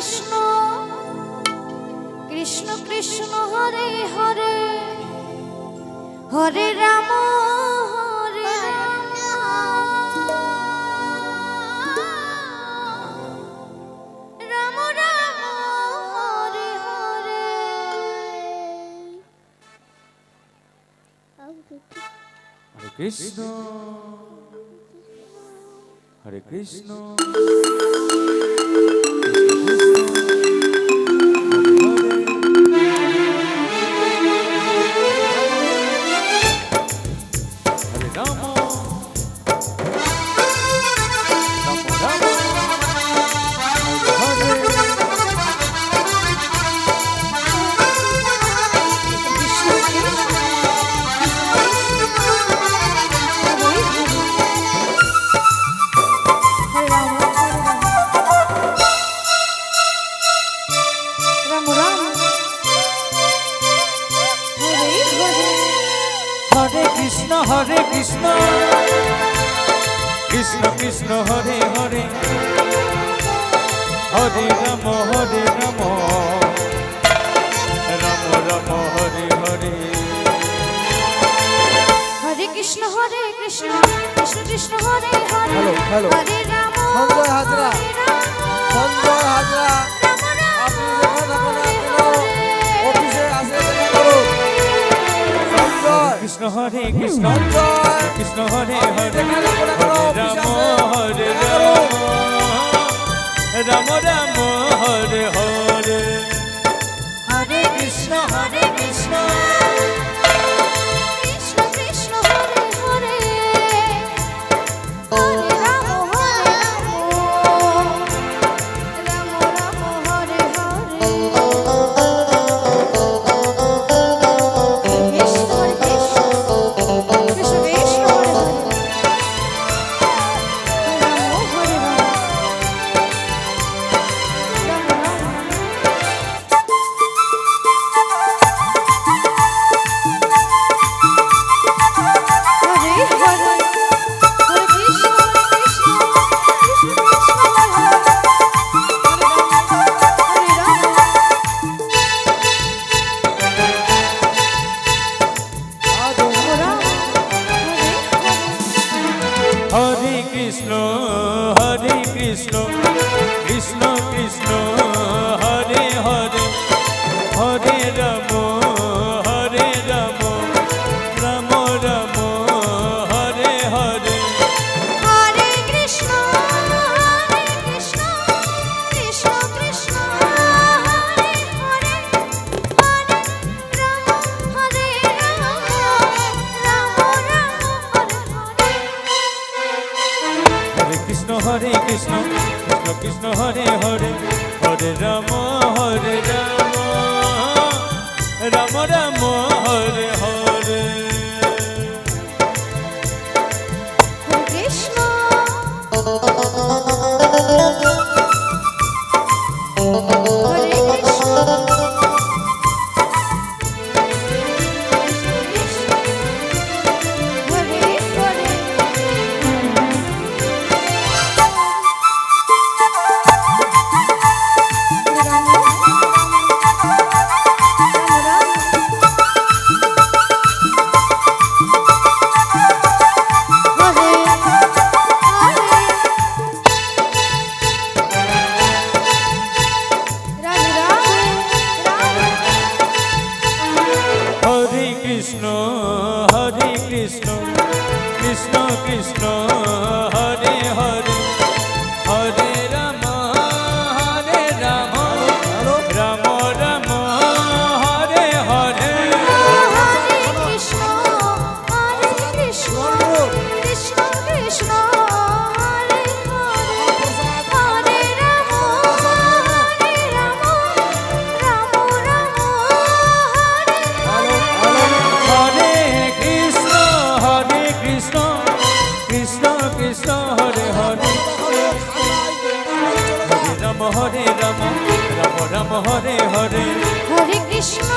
কৃষ্ণ কৃষ্ণ কৃষ্ণ হরে হরে হরে রাম হরে রাম রাম হরে হরে। হরে কৃষ্ণ হরে কৃষ্ণ হরে কৃষ্ণ কৃষ্ণ কৃষ্ণ হরে হরে হরে রাম রাম রাম হরে হরে। হরে Krishna Krishna Krishna Hare Hare hello hello হরে রাম সঞ্জয় হাজরা সঞ্জয় হাজরা আপনি অফিসে আসে কৃষ্ণ হরে কৃষ্ণ কৃষ্ণ হরে হরে হরে রাম রাম হরে হরে। হরে কৃষ্ণ কৃষ্ণ কৃষ্ণ হরে হরে হরে রাম রাম রাম হরে হরে। কৃষ্ণ কৃষ্ণ কৃষ্ণ হরে হরে রাম হরে রাম হরে কৃষ্ণ কৃষ্ণ কৃষ্ণ হরে হরে হরে রাম রাম রাম হরে হরে। হরে কৃষ্ণ কৃষ্ণ কৃষ্ণ হরে হরে হরে রাম রাম হরে হরে। হরে কৃষ্ণ কৃষ্ণ কৃষ্ণ হরে হরে হরে রাম রাম রাম হরে হরে। হরে কৃষ্ণ হরে কৃষ্ণ হরে হরে হরে কৃষ্ণ কৃষ্ণ কৃষ্ণ হরে হরে হরে রাম রাম রাম হরে হরে। কৃষ্ণ কৃষ্ণ কৃষ্ণ হরে হরে হরে রাম রাম হরে হরে কৃষ্ণ কৃষ্ণ কৃষ্ণ হরে হরে হরে রাম রাম রাম হরে হরে। হরে কৃষ্ণ